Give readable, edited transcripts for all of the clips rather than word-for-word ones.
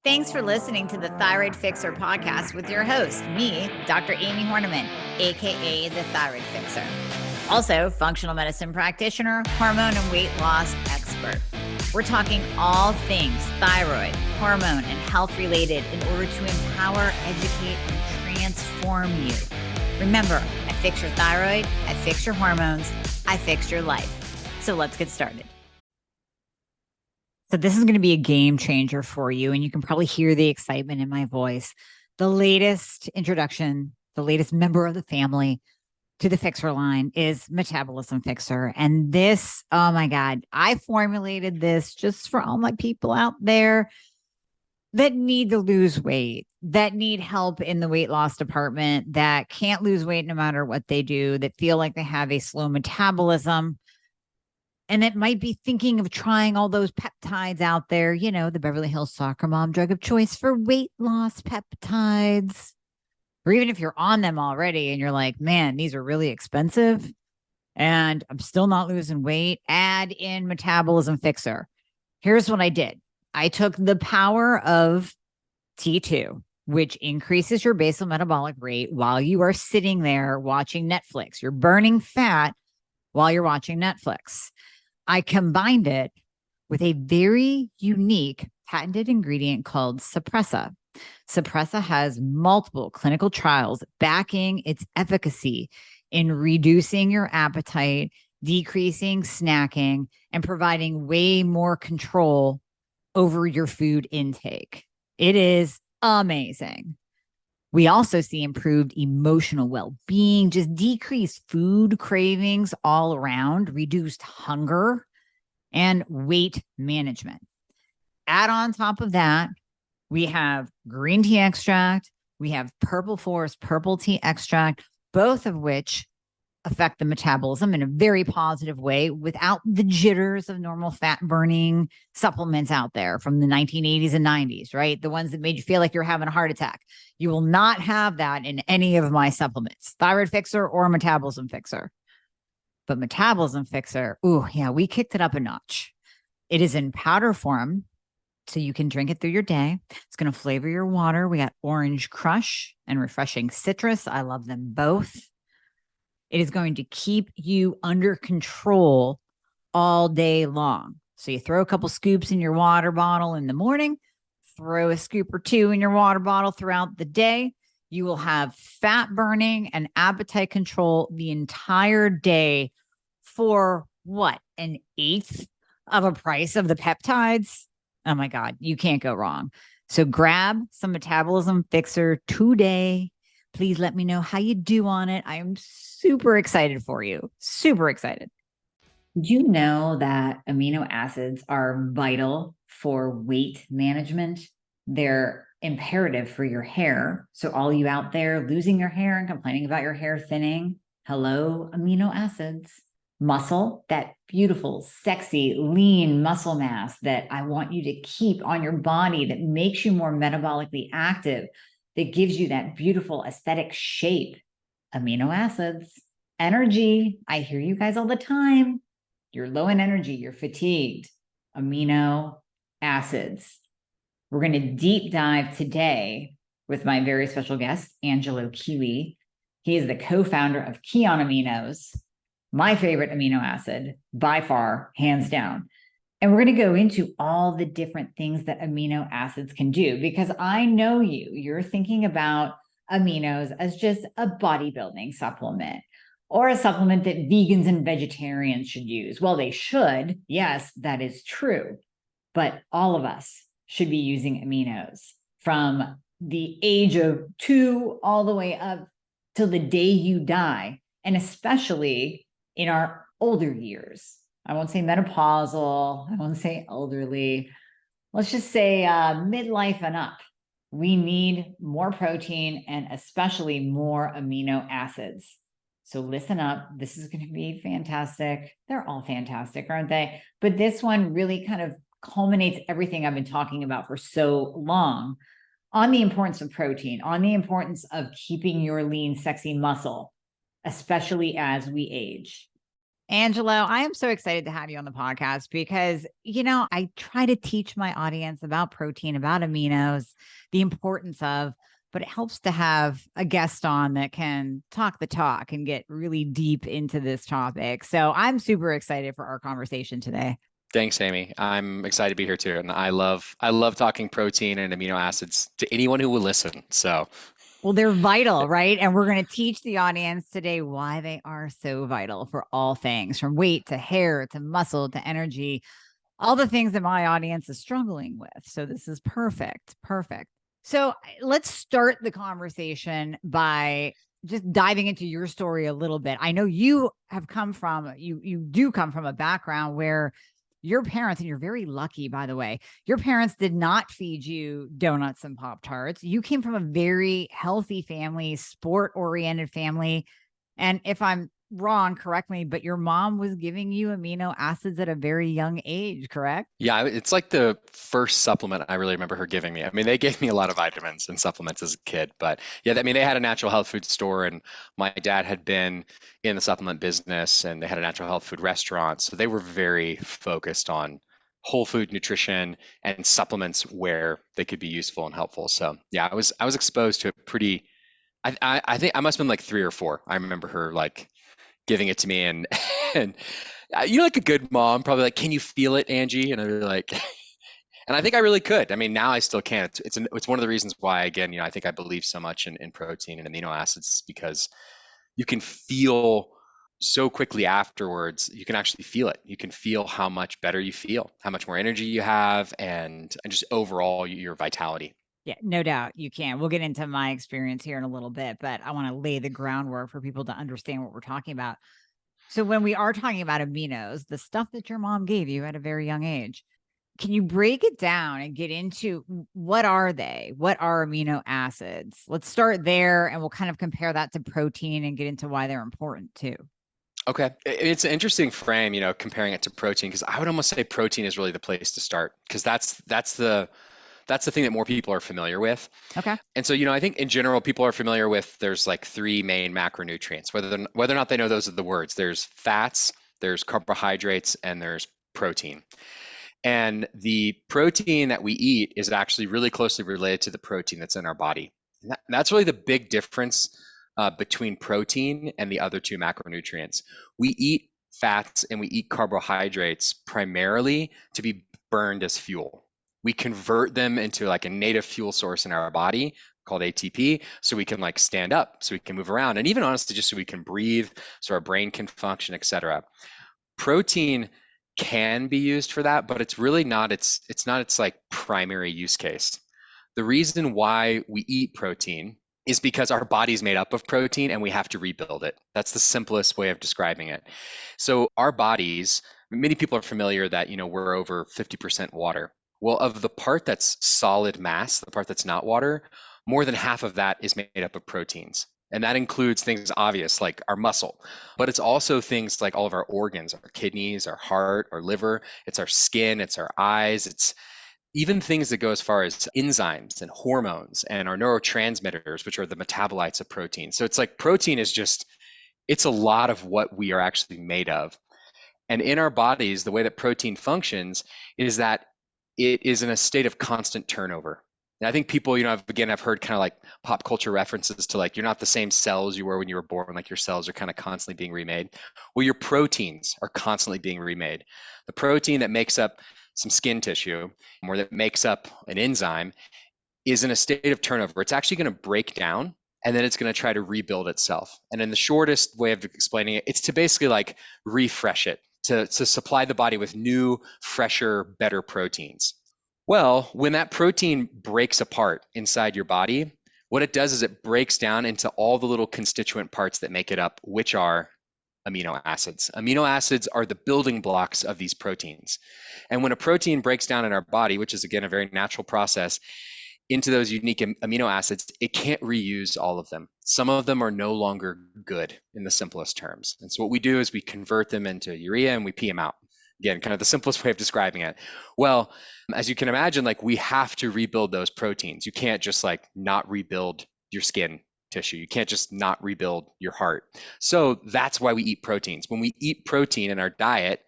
Thanks for listening to the Thyroid Fixer podcast with your host, me, Dr. Amy Horniman, aka the Thyroid Fixer. Also, functional medicine practitioner, hormone and weight loss expert. We're talking all things thyroid, hormone, and health related in order to empower, educate, and transform you. Remember, I fix your thyroid, I fix your hormones, I fix your life. So let's get started. So this is going to be a game changer for you, and you can probably hear the excitement in my voice. The latest introduction, the latest member of the family to the Fixer line is Metabolism Fixer. And this, oh my God, I formulated this just for all my people out there that need to lose weight, that need help in the weight loss department, that can't lose weight no matter what they do, that feel like they have a slow metabolism, and that might be thinking of trying all those peptides out there, you know, the Beverly Hills soccer mom drug of choice for weight loss peptides. Or even if you're on them already and you're like, man, these are really expensive and I'm still not losing weight, add in Metabolism Fixer. Here's what I did. I took the power of T2, which increases your basal metabolic rate while you are sitting there watching Netflix. You're burning fat while you're watching Netflix. I combined it with a very unique patented ingredient called Suppressa. Suppressa has multiple clinical trials backing its efficacy in reducing your appetite, decreasing snacking, and providing way more control over your food intake. It is amazing. We also see improved emotional well-being, just decreased food cravings all around, reduced hunger, and weight management. Add on top of that, we have green tea extract, we have purple forest purple tea extract, both of which affect the metabolism in a very positive way without the jitters of normal fat burning supplements out there from the 1980s and 90s, right? The ones that made you feel like you're having a heart attack. You will not have that in any of my supplements, Thyroid Fixer or Metabolism Fixer. But Metabolism Fixer, ooh, yeah, we kicked it up a notch. It is in powder form, so you can drink it through your day. It's going to flavor your water. We got orange crush and refreshing citrus. I love them both. It is going to keep you under control all day long. So you throw a couple scoops in your water bottle in the morning, throw a scoop or two in your water bottle throughout the day. You will have fat burning and appetite control the entire day for what? An eighth of a price of the peptides? Oh my God, you can't go wrong. So grab some Metabolism Fixer today. Please let me know how you do on it. I am super excited for you. Super excited. Do you know that amino acids are vital for weight management? They're imperative for your hair. So all you out there losing your hair and complaining about your hair thinning, hello, amino acids. Muscle, that beautiful, sexy, lean muscle mass that I want you to keep on your body, that makes you more metabolically active, that gives you that beautiful aesthetic shape. Amino acids. Energy. I hear you guys all the time. You're low in energy. You're fatigued. Amino acids. We're going to deep dive today with my very special guest, Angelo Keely. He is the co-founder of Kion Aminos, my favorite amino acid by far, hands down. And we're going to go into all the different things that amino acids can do, because I know you're thinking about aminos as just a bodybuilding supplement or a supplement that vegans and vegetarians should use. Well, they should. Yes, that is true. But all of us should be using aminos from the age of 2 all the way up till the day you die, and especially in our older years. I won't say menopausal, I won't say elderly. Let's just say midlife and up. We need more protein and especially more amino acids. So listen up. This is going to be fantastic. They're all fantastic, aren't they? But this one really kind of culminates everything I've been talking about for so long on the importance of protein, on the importance of keeping your lean, sexy muscle, especially as we age. Angelo, I am so excited to have you on the podcast because, I try to teach my audience about protein, about aminos, the importance of, but it helps to have a guest on that can talk the talk and get really deep into this topic. So I'm super excited for our conversation today. Thanks, Amy. I'm excited to be here too, and I love talking protein and amino acids to anyone who will listen. So, Well, they're vital, right? And we're going to teach the audience today why they are so vital for all things from weight to hair to muscle to energy, all the things that my audience is struggling with. So this is perfect. Perfect. So let's start the conversation by just diving into your story a little bit. I know you do come from a background where your parents, and you're very lucky, by the way, your parents did not feed you donuts and Pop Tarts. You came from a very healthy family, sport oriented family. And if I'm wrong, correct me, but your mom was giving you amino acids at a very young age, correct? yeah, it's like the first supplement I really remember her giving me. I mean, they gave me a lot of vitamins and supplements as a kid, but yeah, I mean, they had a natural health food store, and my dad had been in the supplement business, and they had a natural health food restaurant, so they were very focused on whole food nutrition and supplements where they could be useful and helpful. So yeah, I was exposed to it pretty. I think I must have been like 3 or 4. I remember her like giving it to me, and and you're like a good mom, probably like, can you feel it, Angie? And I'd be like, and I think I really could. I mean, now I still can. It's one of the reasons why, again, I think I believe so much in protein and amino acids because you can feel so quickly afterwards. You can actually feel it. You can feel how much better you feel, how much more energy you have, and just overall your vitality. Yeah, no doubt you can. We'll get into my experience here in a little bit, but I want to lay the groundwork for people to understand what we're talking about. So, when we are talking about aminos, the stuff that your mom gave you at a very young age, can you break it down and get into what are they? What are amino acids? Let's start there and we'll kind of compare that to protein and get into why they're important too. Okay. It's an interesting frame, comparing it to protein, because I would almost say protein is really the place to start because that's the thing that more people are familiar with. Okay. And so, I think in general, people are familiar with there's like three main macronutrients, whether or not they know those are the words. There's fats, there's carbohydrates, and there's protein. And the protein that we eat is actually really closely related to the protein that's in our body. That's really the big difference between protein and the other two macronutrients. We eat fats and we eat carbohydrates primarily to be burned as fuel. We convert them into like a native fuel source in our body called ATP, so we can like stand up, so we can move around, and even honestly, just so we can breathe, so our brain can function, etc. Protein can be used for that, but it's really not its like primary use case. The reason why we eat protein is because our body's made up of protein and we have to rebuild it. That's the simplest way of describing it. So our bodies, many people are familiar that, we're over 50% water. Well, of the part that's solid mass, the part that's not water, more than half of that is made up of proteins. And that includes things obvious like our muscle, but it's also things like all of our organs, our kidneys, our heart, our liver, it's our skin, it's our eyes, it's even things that go as far as enzymes and hormones and our neurotransmitters, which are the metabolites of protein. So it's like protein is just, it's a lot of what we are actually made of. And in our bodies, the way that protein functions is that it is in a state of constant turnover. And I think people, I've heard kind of like pop culture references to like, you're not the same cells you were when you were born, like your cells are kind of constantly being remade. Well, your proteins are constantly being remade. The protein that makes up some skin tissue or that makes up an enzyme is in a state of turnover. It's actually going to break down and then it's going to try to rebuild itself. And in the shortest way of explaining it, it's to basically like refresh it, to supply the body with new, fresher, better proteins. Well, when that protein breaks apart inside your body, what it does is it breaks down into all the little constituent parts that make it up, which are amino acids. Amino acids are the building blocks of these proteins. And when a protein breaks down in our body, which is again a very natural process, into those unique amino acids, it can't reuse all of them. Some of them are no longer good in the simplest terms. And so what we do is we convert them into urea and we pee them out. Again, kind of the simplest way of describing it. Well, as you can imagine, like we have to rebuild those proteins. You can't just like not rebuild your skin. tissue. You can't just not rebuild your heart. So that's why we eat proteins. When we eat protein in our diet,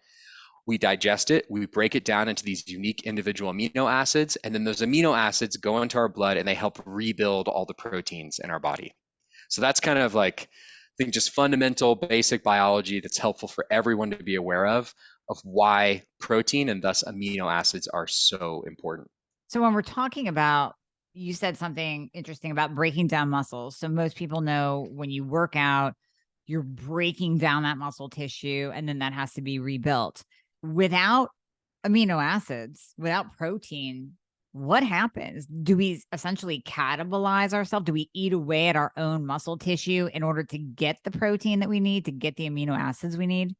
we digest it, we break it down into these unique individual amino acids, and then those amino acids go into our blood and they help rebuild all the proteins in our body. So that's kind of like, I think, just fundamental basic biology that's helpful for everyone to be aware of why protein and thus amino acids are so important. So when we're talking about, you said something interesting about breaking down muscles. So most people know when you work out, you're breaking down that muscle tissue and then that has to be rebuilt. Without amino acids, without protein, what happens? Do we essentially catabolize ourselves? Do we eat away at our own muscle tissue in order to get the protein that we need, to get the amino acids we need?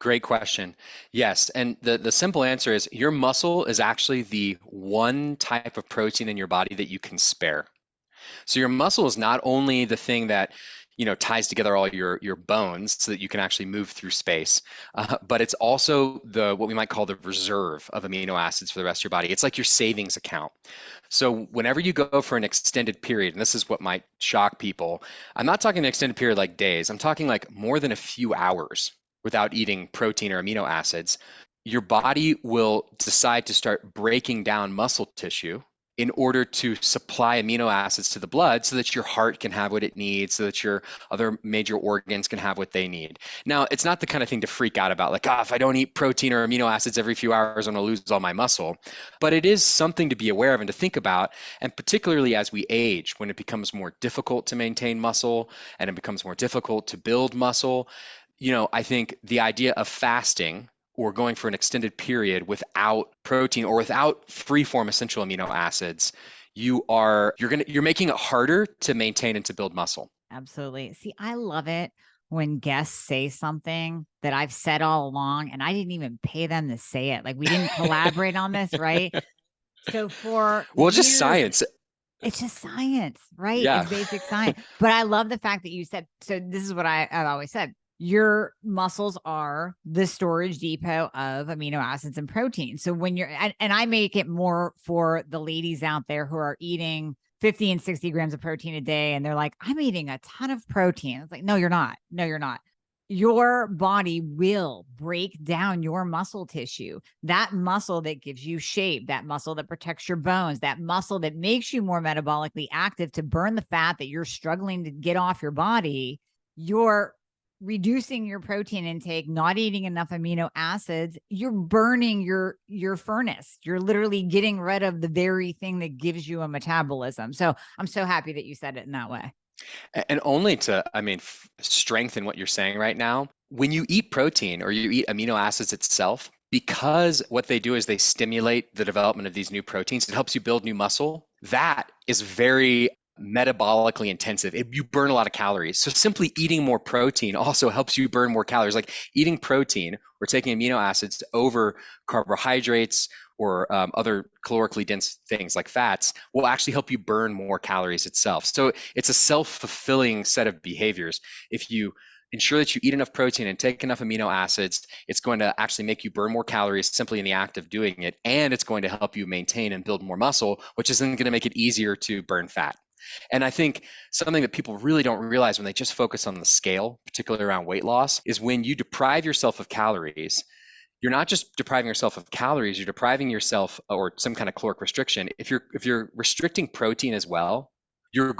Great question. Yes. And the simple answer is your muscle is actually the one type of protein in your body that you can spare. So your muscle is not only the thing that ties together all your bones so that you can actually move through space, but it's also the what we might call the reserve of amino acids for the rest of your body. It's like your savings account. So whenever you go for an extended period, and this is what might shock people, I'm not talking an extended period like days. I'm talking like more than a few hours without eating protein or amino acids, your body will decide to start breaking down muscle tissue in order to supply amino acids to the blood so that your heart can have what it needs, so that your other major organs can have what they need. Now, it's not the kind of thing to freak out about, like, if I don't eat protein or amino acids every few hours, I'm going to lose all my muscle. But it is something to be aware of and to think about, and particularly as we age, when it becomes more difficult to maintain muscle and it becomes more difficult to build muscle. I think the idea of fasting or going for an extended period without protein or without free form essential amino acids, you're making it harder to maintain and to build muscle. Absolutely. See, I love it when guests say something that I've said all along and I didn't even pay them to say it. Like we didn't collaborate on this, right? So for Well, just years, science. it's just science, right? Yeah. It's basic science. But I love the fact that you said, so this is what I've always said. Your muscles are the storage depot of amino acids and protein. So when and I make it more for the ladies out there who are eating 50 and 60 grams of protein a day. And they're like, I'm eating a ton of protein. It's like, no, you're not. No, you're not. Your body will break down your muscle tissue, that muscle that gives you shape, that muscle that protects your bones, that muscle that makes you more metabolically active to burn the fat that you're struggling to get off your body. You're reducing your protein intake, not eating enough amino acids, you're burning your furnace. You're literally getting rid of the very thing that gives you a metabolism. So I'm so happy that you said it in that way. And only to, strengthen what you're saying right now, when you eat protein or you eat amino acids itself, because what they do is they stimulate the development of these new proteins, it helps you build new muscle. That is very metabolically intensive. You burn a lot of calories. So simply eating more protein also helps you burn more calories. Like eating protein or taking amino acids over carbohydrates or other calorically dense things like fats will actually help you burn more calories itself. So it's a self-fulfilling set of behaviors. If you ensure that you eat enough protein and take enough amino acids, it's going to actually make you burn more calories simply in the act of doing it. And it's going to help you maintain and build more muscle, which is then going to make it easier to burn fat. And I think something that people really don't realize when they just focus on the scale, particularly around weight loss, is when you deprive yourself of calories, you're not just depriving yourself of calories, you're depriving yourself or some kind of caloric restriction. If you're restricting protein as well, you're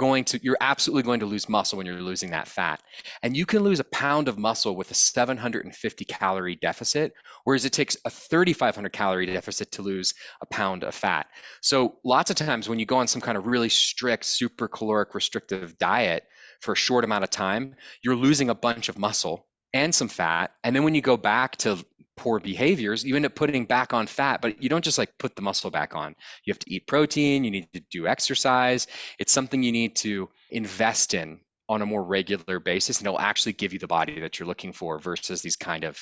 absolutely going to lose muscle when you're losing that fat. And you can lose a pound of muscle with a 750 calorie deficit, whereas it takes a 3,500 calorie deficit to lose a pound of fat. So lots of times when you go on some kind of really strict, super caloric restrictive diet for a short amount of time, you're losing a bunch of muscle and some fat. And then when you go back to poor behaviors, you end up putting back on fat, but you don't just like put the muscle back on. You have to eat protein, you need to do exercise. It's something you need to invest in on a more regular basis, and it'll actually give you the body that you're looking for versus these kind of,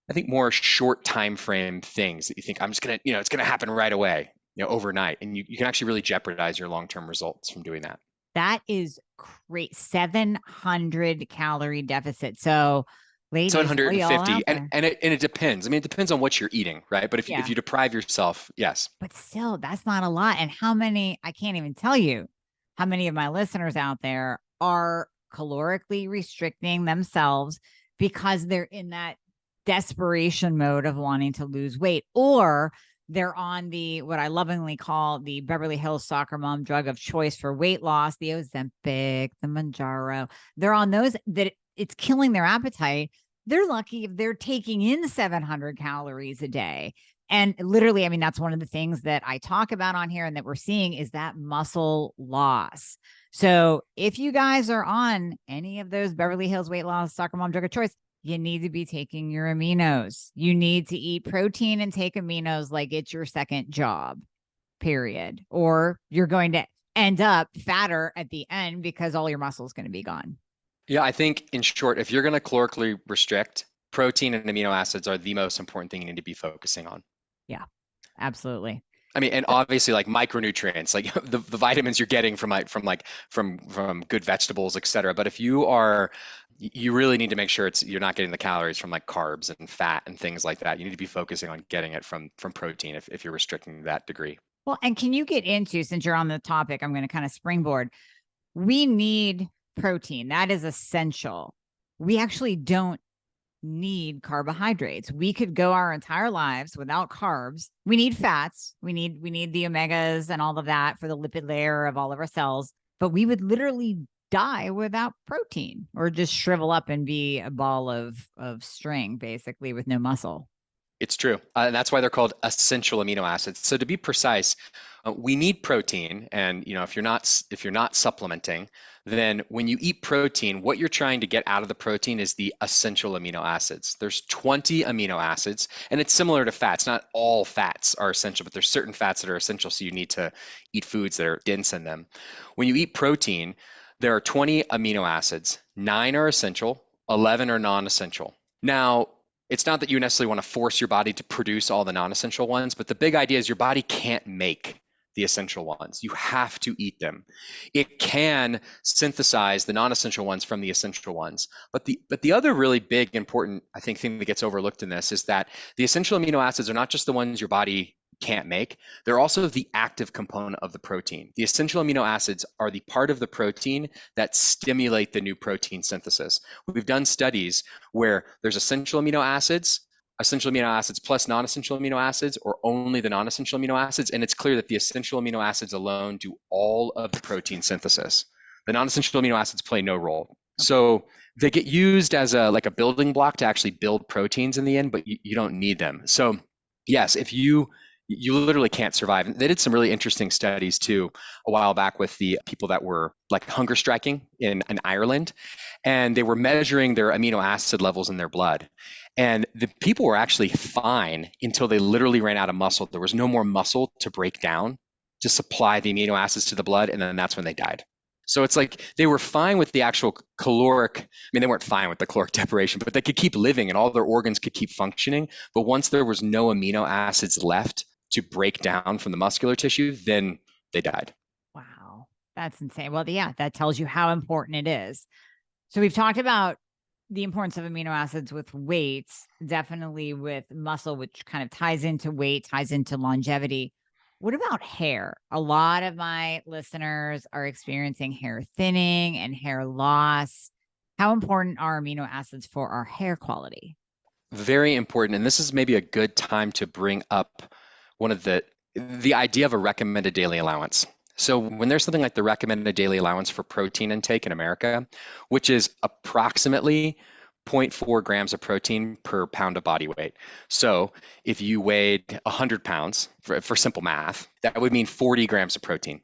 I think more short time frame things that you think I'm just gonna, it's gonna happen right away, overnight. And you can actually really jeopardize your long-term results from doing that. That is great. 700 calorie deficit. So ladies, all y'all 750, out there. and it depends. It depends on what you're eating, right? But if Yeah. you deprive yourself, yes. But still, that's not a lot. And how many, I can't even tell you how many of my listeners out there are calorically restricting themselves because they're in that desperation mode of wanting to lose weight, or they're on the, what I lovingly call the Beverly Hills soccer mom drug of choice for weight loss, the Ozempic, the Manjaro. They're on those that it's killing their appetite. They're lucky if they're taking in 700 calories a day. And literally, I mean, that's one of the things that I talk about on here and that we're seeing is that muscle loss. So if you guys are on any of those Beverly Hills weight loss soccer mom drug of choice, you need to be taking your aminos. You need to eat protein and take aminos like it's your second job, period. Or you're going to end up fatter at the end because all your muscle is going to be gone. Yeah, I think in short, if you're going to calorically restrict, protein and amino acids are the most important thing you need to be focusing on. Yeah, absolutely. I mean, and obviously like micronutrients, like the vitamins you're getting from good vegetables, et cetera. But if you really need to make sure you're not getting the calories from like carbs and fat and things like that. You need to be focusing on getting it from protein if you're restricting that degree. Well, and can you get into, since you're on the topic, I'm going to kind of springboard. We need protein. That is essential. We actually don't need carbohydrates. We could go our entire lives without carbs. We need fats. We need the omegas and all of that for the lipid layer of all of our cells, but we would literally die without protein or just shrivel up and be a ball of string basically with no muscle. It's true. And that's why they're called essential amino acids. So to be precise, we need protein. And if you're not supplementing, then when you eat protein, what you're trying to get out of the protein is the essential amino acids. There's 20 amino acids, and it's similar to fats. Not all fats are essential, but there's certain fats that are essential. So you need to eat foods that are dense in them. When you eat protein, there are 20 amino acids. 9 are essential, 11 are non-essential. Now, it's not that you necessarily want to force your body to produce all the non-essential ones, but the big idea is your body can't make the essential ones. You have to eat them. It can synthesize the non-essential ones from the essential ones. But the other really big, important, I think, thing that gets overlooked in this is that the essential amino acids are not just the ones your body can't make. They're also the active component of the protein. The essential amino acids are the part of the protein that stimulate the new protein synthesis. We've done studies where there's essential amino acids plus non-essential amino acids, or only the non-essential amino acids, and it's clear that the essential amino acids alone do all of the protein synthesis. The non-essential amino acids play no role. Okay. So they get used as a building block to actually build proteins in the end, but you don't need them. So yes, if you literally can't survive. And they did some really interesting studies too a while back with the people that were like hunger striking in Ireland, and they were measuring their amino acid levels in their blood. And the people were actually fine until they literally ran out of muscle. There was no more muscle to break down to supply the amino acids to the blood, and then that's when they died. So it's like they were fine with the actual caloric, I mean, they weren't fine with the caloric deprivation, but they could keep living and all their organs could keep functioning. But once there was no amino acids left to break down from the muscular tissue, then they died. Wow, that's insane. Well, yeah, that tells you how important it is. So we've talked about the importance of amino acids with weight, definitely with muscle, which kind of ties into weight, ties into longevity. What about hair? A lot of my listeners are experiencing hair thinning and hair loss. How important are amino acids for our hair quality? Very important. And this is maybe a good time to bring up one of the idea of a recommended daily allowance. So when there's something like the recommended daily allowance for protein intake in America, which is approximately 0.4 grams of protein per pound of body weight. So if you weighed 100 pounds, for simple math, that would mean 40 grams of protein.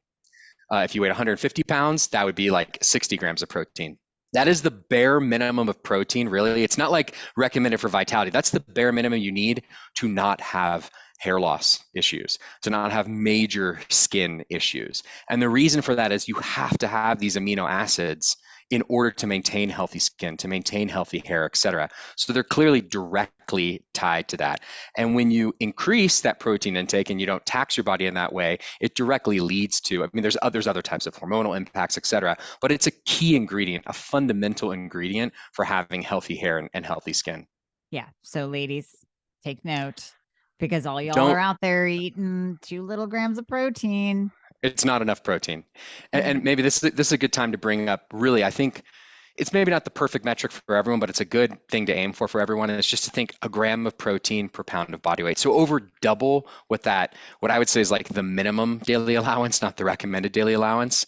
If you weighed 150 pounds, that would be like 60 grams of protein. That is the bare minimum of protein, really. It's not like recommended for vitality. That's the bare minimum you need to not have hair loss issues, to not have major skin issues. And the reason for that is you have to have these amino acids in order to maintain healthy skin, to maintain healthy hair, et cetera. So they're clearly directly tied to that. And when you increase that protein intake and you don't tax your body in that way, it directly leads to, I mean, there's other types of hormonal impacts, et cetera, but it's a key ingredient, a fundamental ingredient for having healthy hair and healthy skin. Yeah. So ladies, take note, because all y'all are out there eating 2 little grams of protein. It's not enough protein. And maybe this is a good time to bring up, really, I think it's maybe not the perfect metric for everyone, but it's a good thing to aim for everyone. And it's just to think a gram of protein per pound of body weight. So over double what I would say is like the minimum daily allowance, not the recommended daily allowance.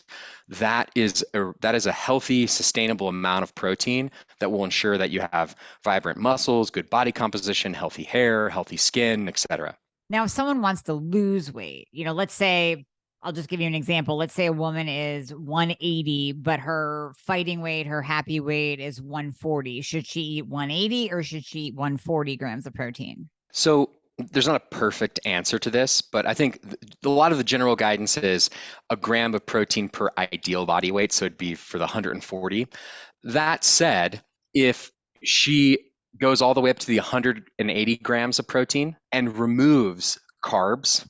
That is a healthy, sustainable amount of protein that will ensure that you have vibrant muscles, good body composition, healthy hair, healthy skin, etc. Now, if someone wants to lose weight, let's say, I'll just give you an example. Let's say a woman is 180, but her fighting weight, her happy weight is 140. Should she eat 180 or should she eat 140 grams of protein? So there's not a perfect answer to this, but I think a lot of the general guidance is a gram of protein per ideal body weight. So it'd be for the 140. That said, if she goes all the way up to the 180 grams of protein and removes carbs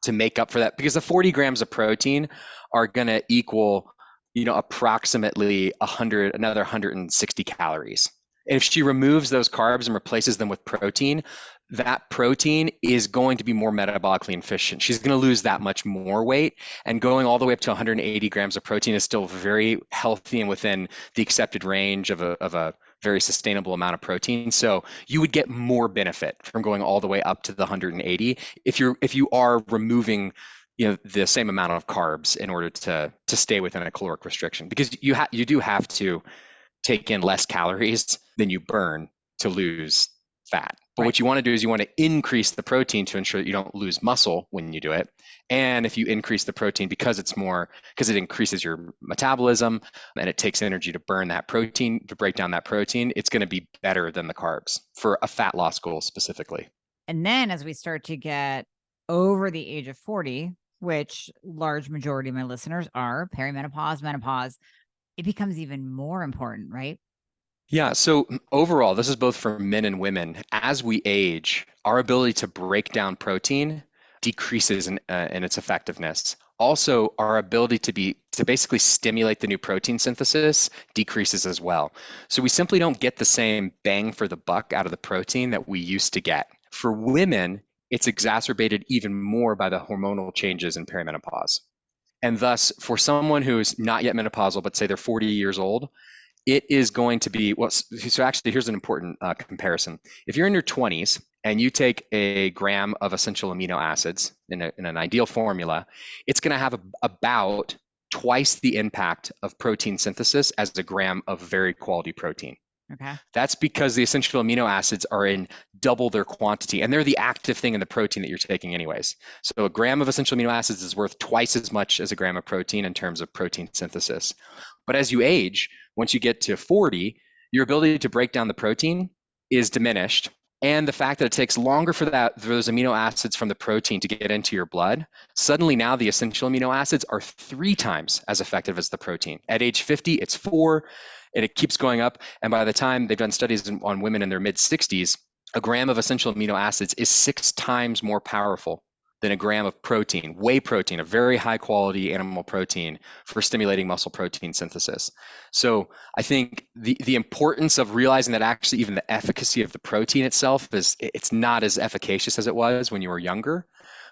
to make up for that, because the 40 grams of protein are going to equal, approximately another 160 calories. And if she removes those carbs and replaces them with protein, that protein is going to be more metabolically efficient. She's going to lose that much more weight, and going all the way up to 180 grams of protein is still very healthy and within the accepted range of a very sustainable amount of protein. So you would get more benefit from going all the way up to the 180 if you are removing the same amount of carbs in order to stay within a caloric restriction, because you do have to take in less calories than you burn to lose fat. But Right. what you want to do is you want to increase the protein to ensure that you don't lose muscle when you do it. And if you increase the protein because it increases your metabolism and it takes energy to burn that protein, to break down that protein, it's going to be better than the carbs for a fat loss goal specifically. And then as we start to get over the age of 40, which large majority of my listeners are perimenopause, menopause, it becomes even more important, right? Yeah, so overall, this is both for men and women. As we age, our ability to break down protein decreases in its effectiveness. Also, our ability to basically stimulate the new protein synthesis decreases as well. So we simply don't get the same bang for the buck out of the protein that we used to get. For women, it's exacerbated even more by the hormonal changes in perimenopause. And thus, for someone who's not yet menopausal, but say they're 40 years old, it is going to be so actually here's an important comparison. If you're in your 20s and you take a gram of essential amino acids in an ideal formula, it's going to have about twice the impact of protein synthesis as a gram of very quality protein. Okay. That's because the essential amino acids are in double their quantity, and they're the active thing in the protein that you're taking anyways. So a gram of essential amino acids is worth twice as much as a gram of protein in terms of protein synthesis. But as you age, once you get to 40, your ability to break down the protein is diminished. And the fact that it takes longer for those amino acids from the protein to get into your blood, suddenly now the essential amino acids are 3 times as effective as the protein. At age 50, it's 4, and it keeps going up. And by the time they've done studies on women in their mid 60s, a gram of essential amino acids is 6 times more powerful than a gram of protein, whey protein, a very high quality animal protein for stimulating muscle protein synthesis. So I think the importance of realizing that actually even the efficacy of the protein itself it's not as efficacious as it was when you were younger.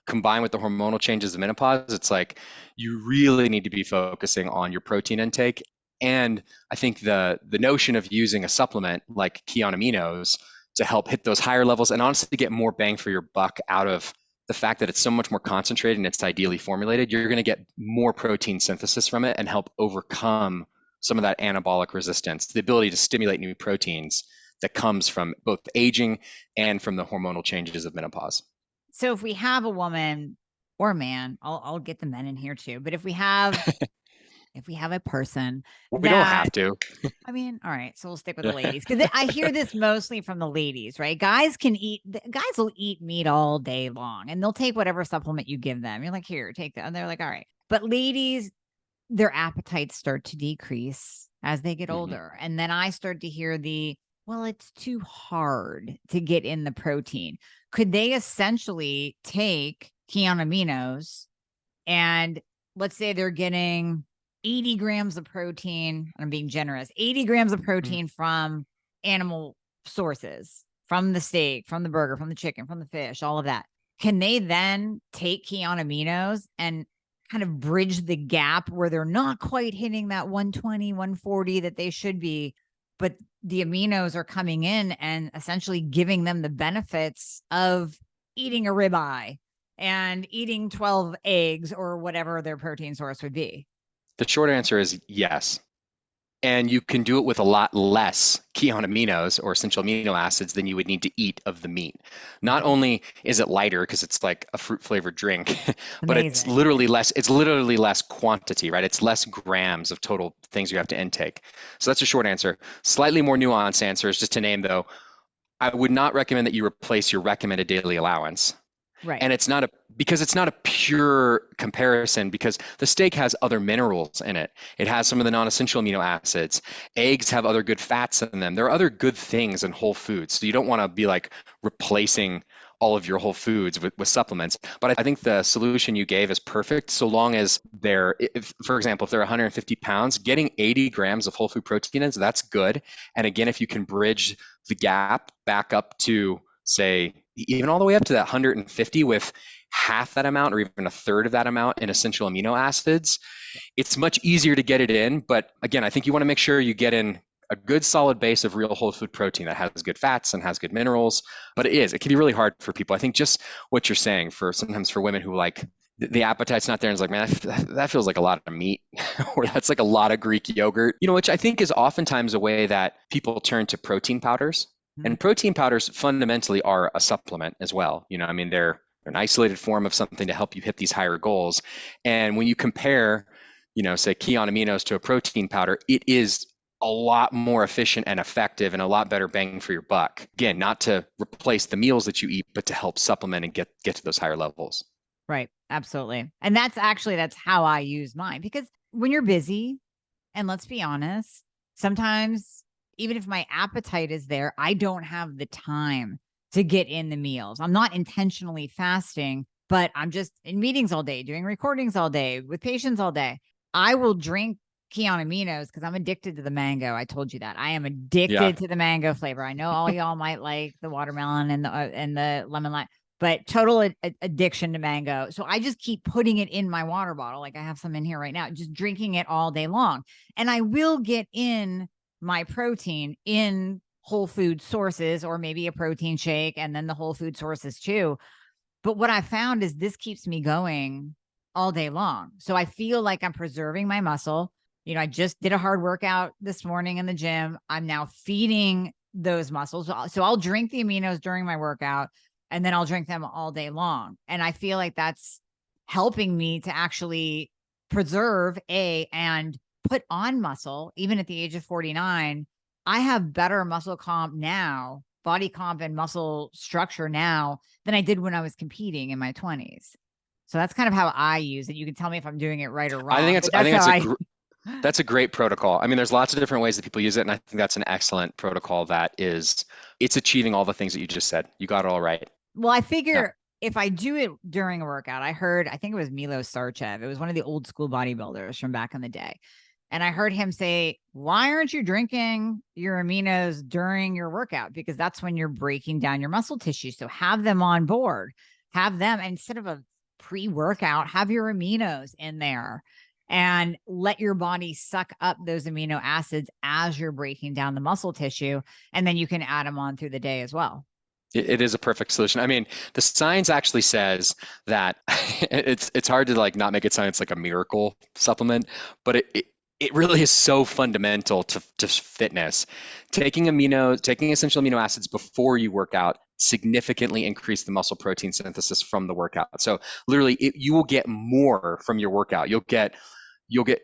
Combined with the hormonal changes of menopause, it's like you really need to be focusing on your protein intake. And I think the notion of using a supplement like Kion Aminos to help hit those higher levels and honestly get more bang for your buck out of the fact that it's so much more concentrated and it's ideally formulated, you're going to get more protein synthesis from it and help overcome some of that anabolic resistance, the ability to stimulate new proteins that comes from both aging and from the hormonal changes of menopause. So if we have a woman or a man, I'll get the men in here too, but if we have a person We don't that, have to. I mean, all right, so we'll stick with the ladies because I hear this mostly from the ladies, right? Guys will eat meat all day long and they'll take whatever supplement you give them. You're like, here, take that. And they're like, all right. But ladies, their appetites start to decrease as they get Mm-hmm. older. And then I start to hear well, it's too hard to get in the protein. Could they essentially take Kion Aminos and let's say they're getting 80 grams of protein, I'm being generous, 80 grams of protein from animal sources, from the steak, from the burger, from the chicken, from the fish, all of that. Can they then take Kion Aminos and kind of bridge the gap where they're not quite hitting that 120, 140 that they should be, but the aminos are coming in and essentially giving them the benefits of eating a ribeye and eating 12 eggs or whatever their protein source would be. The short answer is yes. And you can do it with a lot less Kion aminos or essential amino acids than you would need to eat of the meat. Not only is it lighter because it's like a fruit flavored drink, but it's Amazing. literally less quantity, right? It's less grams of total things you have to intake. So that's a short answer. Slightly more nuanced answers, just to name though, I would not recommend that you replace your recommended daily allowance. Right. And it's not a pure comparison because the steak has other minerals in it. It has some of the non-essential amino acids. Eggs have other good fats in them. There are other good things in whole foods. So you don't want to be like replacing all of your whole foods with supplements. But I think the solution you gave is perfect so long as for example, if they're 150 pounds, getting 80 grams of whole food protein in, that's good. And again, if you can bridge the gap back up to, say, even all the way up to that 150 with half that amount or even a third of that amount in essential amino acids, it's much easier to get it in. But again, I think you want to make sure you get in a good solid base of real whole food protein that has good fats and has good minerals. But it can be really hard for people. I think just what you're saying sometimes for women who like the appetite's not there and it's like, man, that feels like a lot of meat or that's like a lot of Greek yogurt, which I think is oftentimes a way that people turn to protein powders. And protein powders fundamentally are a supplement as well. I mean, they're an isolated form of something to help you hit these higher goals. And when you compare, say Kion Aminos to a protein powder, it is a lot more efficient and effective and a lot better bang for your buck. Again, not to replace the meals that you eat, but to help supplement and get to those higher levels. Right. Absolutely. And that's how I use mine, because when you're busy, and let's be honest, sometimes even if my appetite is there, I don't have the time to get in the meals. I'm not intentionally fasting, but I'm just in meetings all day, doing recordings all day with patients all day. I will drink Kion Aminos because I'm addicted to the mango. I told you that. I am addicted to the mango flavor. I know all y'all might like the watermelon and the lemon lime, but total addiction to mango. So I just keep putting it in my water bottle. Like I have some in here right now, just drinking it all day long. And I will get in my protein in whole food sources or maybe a protein shake and then the whole food sources too. But what I found is this keeps me going all day long. So I feel like I'm preserving my muscle. I just did a hard workout this morning in the gym. I'm now feeding those muscles. So I'll drink the aminos during my workout and then I'll drink them all day long. And I feel like that's helping me to actually preserve and put on muscle. Even at the age of 49, I have better muscle comp now, body comp and muscle structure now than I did when I was competing in my 20s. So that's kind of how I use it. You can tell me if I'm doing it right or wrong. That's a great protocol. I mean, there's lots of different ways that people use it, and I think that's an excellent protocol it's achieving all the things that you just said. You got it all right. Well, I figure if I do it during a workout, I think it was Milos Sarchev. It was one of the old school bodybuilders from back in the day. And I heard him say, why aren't you drinking your aminos during your workout? Because that's when you're breaking down your muscle tissue. So have them on board, have them instead of a pre-workout, have your aminos in there and let your body suck up those amino acids as you're breaking down the muscle tissue. And then you can add them on through the day as well. It is a perfect solution. I mean, the science actually says that it's hard to like not make it sound it's like a miracle supplement, but it really is so fundamental to fitness. Taking essential amino acids before you work out significantly increase the muscle protein synthesis from the workout. So literally, you will get more from your workout. You'll get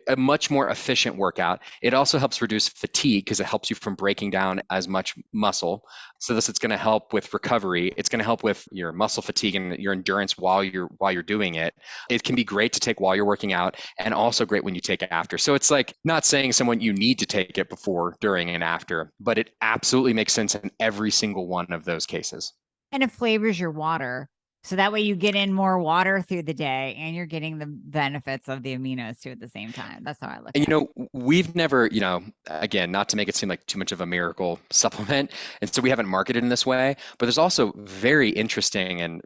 a much more efficient workout. It also helps reduce fatigue because it helps you from breaking down as much muscle. So it's going to help with recovery. It's going to help with your muscle fatigue and your endurance while you're doing it. It can be great to take while you're working out and also great when you take it after. So it's like not saying someone you need to take it before, during, and after, but it absolutely makes sense in every single one of those cases. And it flavors your water. So that way you get in more water through the day and you're getting the benefits of the aminos too at the same time. That's how I look at it. We've never, again, not to make it seem like too much of a miracle supplement. And so we haven't marketed in this way, but there's also very interesting and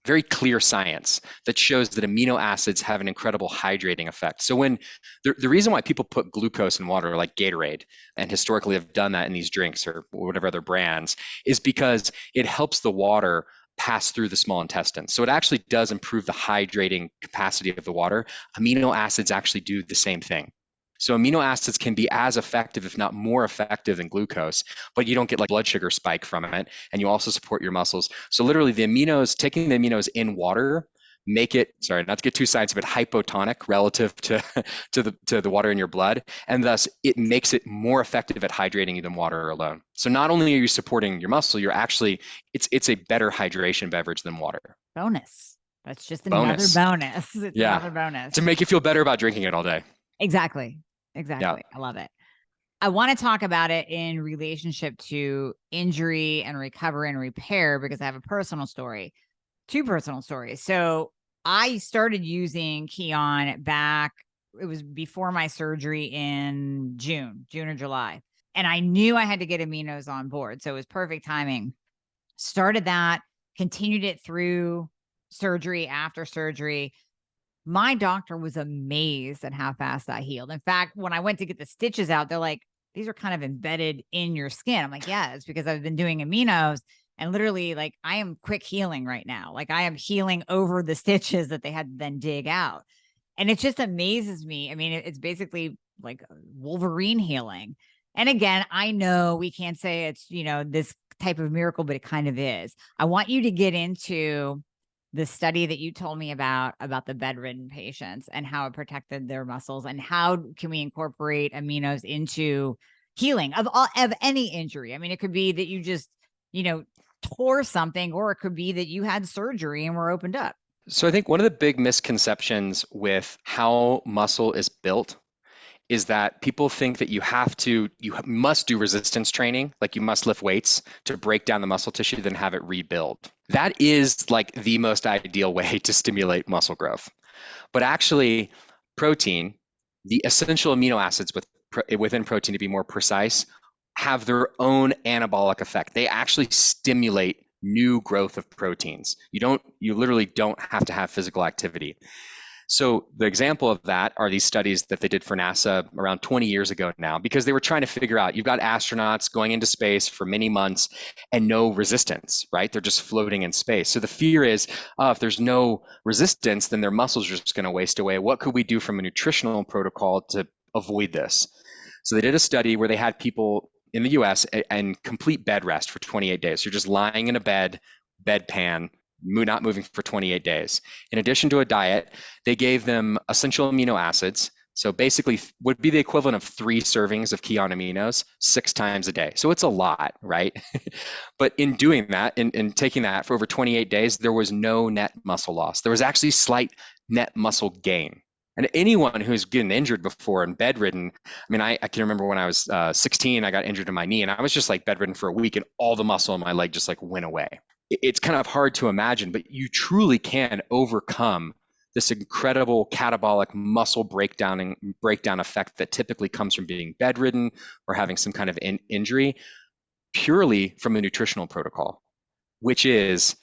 very clear science that shows that amino acids have an incredible hydrating effect. So when the reason why people put glucose in water like Gatorade and historically have done that in these drinks or whatever other brands is because it helps the water pass through the small intestine. So it actually does improve the hydrating capacity of the water. Amino acids actually do the same thing. So amino acids can be as effective, if not more effective than glucose, but you don't get like blood sugar spike from it. And you also support your muscles. So literally the aminos, taking the aminos in water, make it, sorry, not to get too sciencey, but hypotonic relative to, to the water in your blood. And thus it makes it more effective at hydrating you than water alone. So not only are you supporting your muscle, you're actually, it's a better hydration beverage than water. Bonus. That's just another bonus. It's another bonus. To make you feel better about drinking it all day. Exactly. Exactly. Yeah. I love it. I want to talk about it in relationship to injury and recovery and repair because I have a personal story, two personal stories. So I started using Kion back, it was before my surgery in June or July. And I knew I had to get aminos on board. So it was perfect timing. Started that, continued it through surgery, after surgery. My doctor was amazed at how fast I healed. In fact, when I went to get the stitches out, they're like, these are kind of embedded in your skin. I'm like, yeah, it's because I've been doing aminos and literally like I am quick healing right now. Like I am healing over the stitches that they had to then dig out. And it just amazes me. I mean, it's basically like Wolverine healing. And again, I know we can't say it's, this type of miracle, but it kind of is. I want you to get into the study that you told me about the bedridden patients and how it protected their muscles and how can we incorporate aminos into healing of any injury. I mean, it could be that you just, tore something, or it could be that you had surgery and were opened up. So I think one of the big misconceptions with how muscle is built is that people think that you must do resistance training, like you must lift weights to break down the muscle tissue, then have it rebuild. That is like the most ideal way to stimulate muscle growth. But actually, protein, the essential amino acids within protein, to be more precise, have their own anabolic effect. They actually stimulate new growth of proteins. You literally don't have to have physical activity. So the example of that are these studies that they did for NASA around 20 years ago now, because they were trying to figure out, you've got astronauts going into space for many months and no resistance, right? They're just floating in space. So the fear is, if there's no resistance, then their muscles are just going to waste away. What could we do from a nutritional protocol to avoid this? So they did a study where they had people in the US and complete bed rest for 28 days. You're just lying in a bedpan, not moving for 28 days. In addition to a diet, they gave them essential amino acids. So basically would be the equivalent of 3 servings of Kion Aminos 6 times a day. So it's a lot, right? But in doing that, in taking that for over 28 days, there was no net muscle loss. There was actually slight net muscle gain. And anyone who's getting injured before and bedridden, I mean, I can remember when I was 16, I got injured in my knee and I was just like bedridden for a week and all the muscle in my leg just like went away. It's kind of hard to imagine, but you truly can overcome this incredible catabolic muscle breakdown effect that typically comes from being bedridden or having some kind of injury purely from a nutritional protocol, which is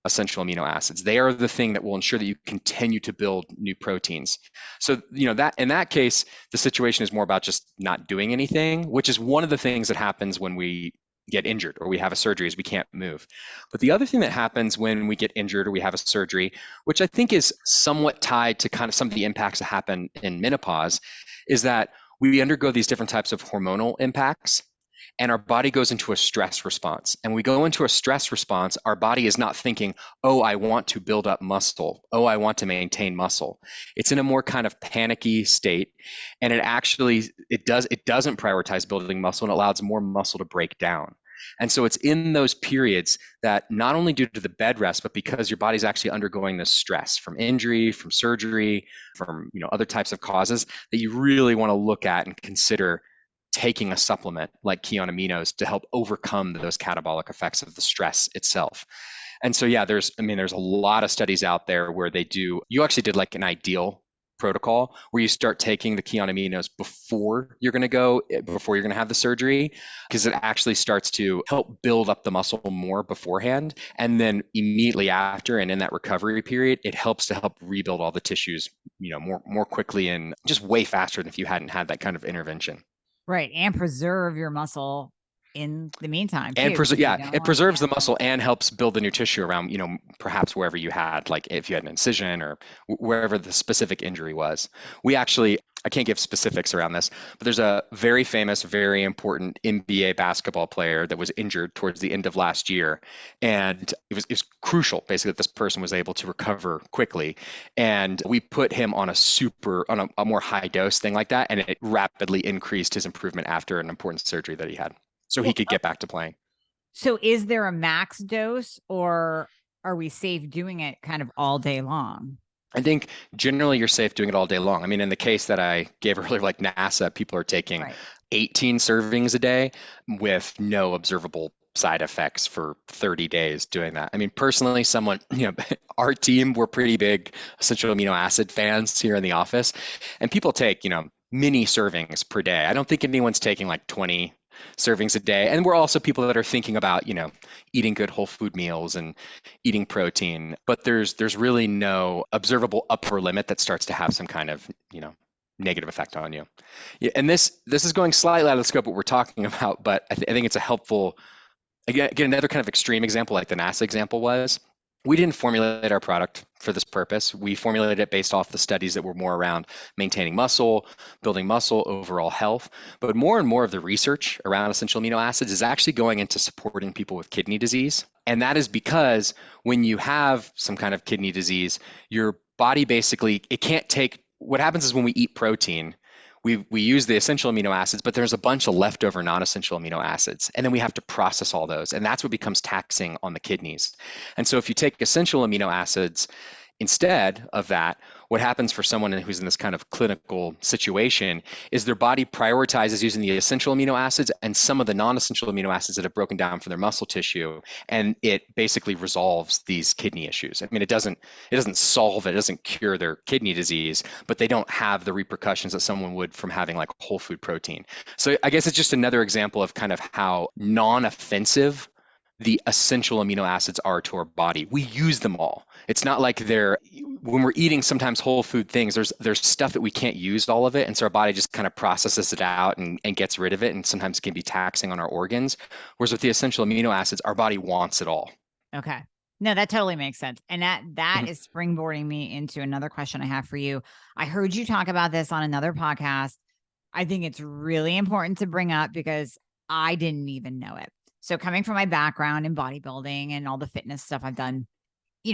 essential amino acids. They are the thing that will ensure that you continue to build new proteins. So, that in that case, the situation is more about just not doing anything, which is one of the things that happens when we get injured or we have a surgery is we can't move. But the other thing that happens when we get injured or we have a surgery, which I think is somewhat tied to kind of some of the impacts that happen in menopause, is that we undergo these different types of hormonal impacts and our body goes into a stress response. And we go into a stress response, our body is not thinking, oh, I want to build up muscle. Oh, I want to maintain muscle. It's in a more kind of panicky state. And it doesn't prioritize building muscle and allows more muscle to break down. And so it's in those periods that not only due to the bed rest, but because your body's actually undergoing this stress from injury, from surgery, from other types of causes, that you really want to look at and consider taking a supplement like Kion Aminos to help overcome those catabolic effects of the stress itself. And so, yeah, there's a lot of studies out there where you actually did like an ideal protocol where you start taking the Kion Aminos before you're going to have the surgery, because it actually starts to help build up the muscle more beforehand. And then immediately after and in that recovery period, it helps to help rebuild all the tissues, more quickly and just way faster than if you hadn't had that kind of intervention. Right. And preserve your muscle in the meantime And too, because you don't it want preserves the damage. muscle and helps build the new tissue around, perhaps wherever you had, like if you had an incision or wherever the specific injury was. We actually, I can't give specifics around this, but there's a very famous, very important NBA basketball player that was injured towards the end of last year. And it was crucial, basically, that this person was able to recover quickly. And we put him on a more high dose thing like that. And it rapidly increased his improvement after an important surgery that he had. So he Well, could get back to playing. so is there a max dose, or are we safe doing it kind of all day long? I think generally you're safe doing it all day long. I mean, in the case that I gave earlier, like NASA, people are taking Right. 18 servings a day with no observable side effects for 30 days doing that. I mean, personally, our team, we're pretty big essential amino acid fans here in the office, and people take, mini servings per day. I don't think anyone's taking like 20 servings a day. And we're also people that are thinking about, eating good whole food meals and eating protein, but there's really no observable upper limit that starts to have some kind of, negative effect on you. Yeah, and this is going slightly out of the scope of what we're talking about, but I think it's a helpful, again, another kind of extreme example like the NASA example was. We didn't formulate our product for this purpose. We formulated it based off the studies that were more around maintaining muscle, building muscle, overall health. But more and more of the research around essential amino acids is actually going into supporting people with kidney disease. And that is because when you have some kind of kidney disease, your body basically, it can't take, what happens is when we eat protein, we use the essential amino acids, but there's a bunch of leftover non-essential amino acids, and then we have to process all those, and that's what becomes taxing on the kidneys. And so if you take essential amino acids instead of that, what happens for someone who's in this kind of clinical situation is their body prioritizes using the essential amino acids and some of the non-essential amino acids that have broken down from their muscle tissue, and it basically resolves these kidney issues. I mean, it doesn't solve it, it doesn't cure their kidney disease, but they don't have the repercussions that someone would from having like whole food protein. So I guess it's just another example of kind of how non-offensive the essential amino acids are to our body. We use them all. It's not like when we're eating sometimes whole food things, there's stuff that we can't use all of it. And so our body just kind of processes it out and gets rid of it. And sometimes it can be taxing on our organs. Whereas with the essential amino acids, our body wants it all. Okay. No, that totally makes sense. And that Mhm. is springboarding me into another question I have for you. I heard you talk about this on another podcast. I think it's really important to bring up because I didn't even know it. So coming from my background in bodybuilding and all the fitness stuff I've done,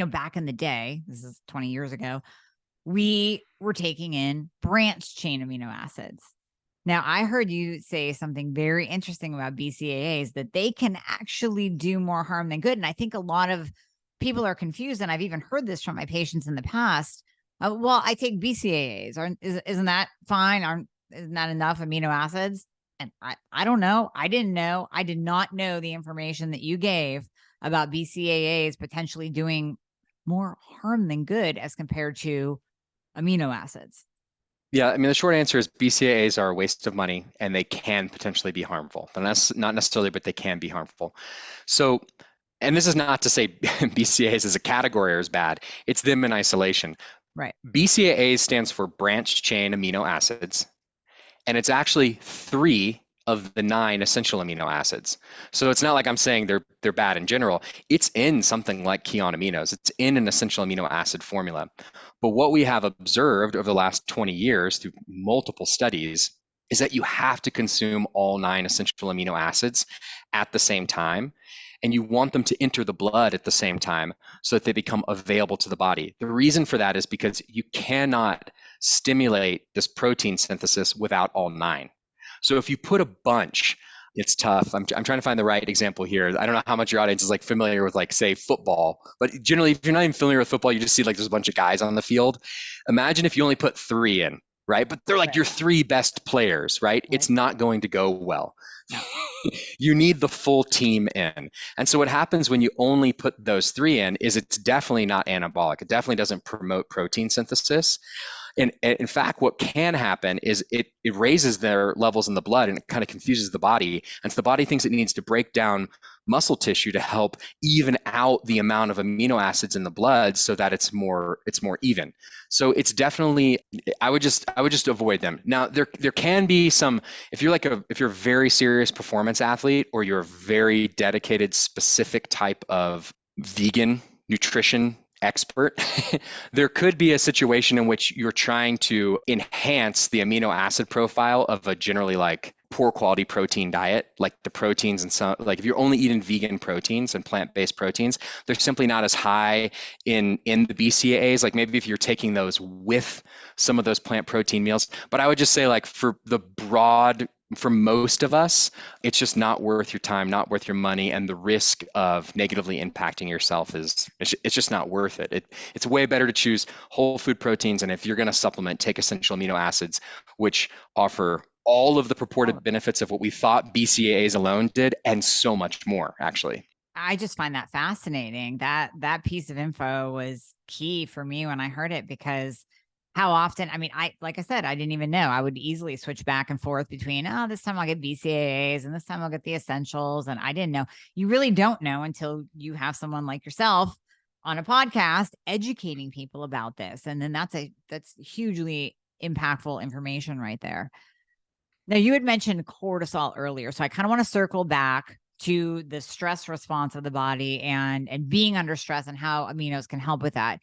back in the day, this is 20 years ago, we were taking in branched chain amino acids. Now, I heard you say something very interesting about BCAAs, that they can actually do more harm than good. And I think a lot of people are confused. And I've even heard this from my patients in the past. Well, I take BCAAs. Isn't that fine? Isn't that enough amino acids? And I don't know. I didn't know. I did not know the information that you gave about BCAAs potentially doing more harm than good as compared to amino acids. Yeah, I mean, the short answer is BCAAs are a waste of money and they can potentially be harmful. But that's not necessarily, but they can be harmful. So, and this is not to say BCAAs as a category is bad. It's them in isolation. Right. BCAAs stands for branched chain amino acids, and it's actually 3 of the 9 essential amino acids. So it's not like I'm saying they're bad in general. It's in something like Kion Aminos. It's in an essential amino acid formula. But what we have observed over the last 20 years through multiple studies is that you have to consume all 9 essential amino acids at the same time. And you want them to enter the blood at the same time so that they become available to the body. The reason for that is because you cannot stimulate this protein synthesis without all 9. So if you put a bunch, it's tough. I'm trying to find the right example here. I don't know how much your audience is like familiar with, like, say, football, but generally, if you're not even familiar with football, you just see like there's a bunch of guys on the field. Imagine if you only put 3 in, right? But they're like Right. your 3 best players, right? Right. It's not going to go well. No. You need the full team in. And so what happens when you only put those 3 in is it's definitely not anabolic. It definitely doesn't promote protein synthesis. And in fact, what can happen is it raises their levels in the blood and it kind of confuses the body. And so the body thinks it needs to break down muscle tissue to help even out the amount of amino acids in the blood so that it's more even. So it's definitely, I would just avoid them. Now there can be some, if you're a very serious performance athlete or you're a very dedicated specific type of vegan nutrition expert, there could be a situation in which you're trying to enhance the amino acid profile of a generally like poor quality protein diet, like the proteins and some, like if you're only eating vegan proteins and plant-based proteins, they're simply not as high in the BCAAs. Like maybe if you're taking those with some of those plant protein meals. But I would just say like for most of us, it's just not worth your time, not worth your money, and the risk of negatively impacting yourself it's just not worth it. It's way better to choose whole food proteins, and if you're going to supplement, take essential amino acids, which offer all of the purported benefits of what we thought BCAAs alone did, and so much more, actually. I just find that fascinating. That piece of info was key for me when I heard it, because how often, I mean, like I said, I didn't even know. I would easily switch back and forth between, oh, this time I'll get BCAAs and this time I'll get the essentials. And I didn't know. You really don't know until you have someone like yourself on a podcast educating people about this. And then that's hugely impactful information right there. Now, you had mentioned cortisol earlier, so I kind of want to circle back to the stress response of the body and being under stress and how aminos can help with that.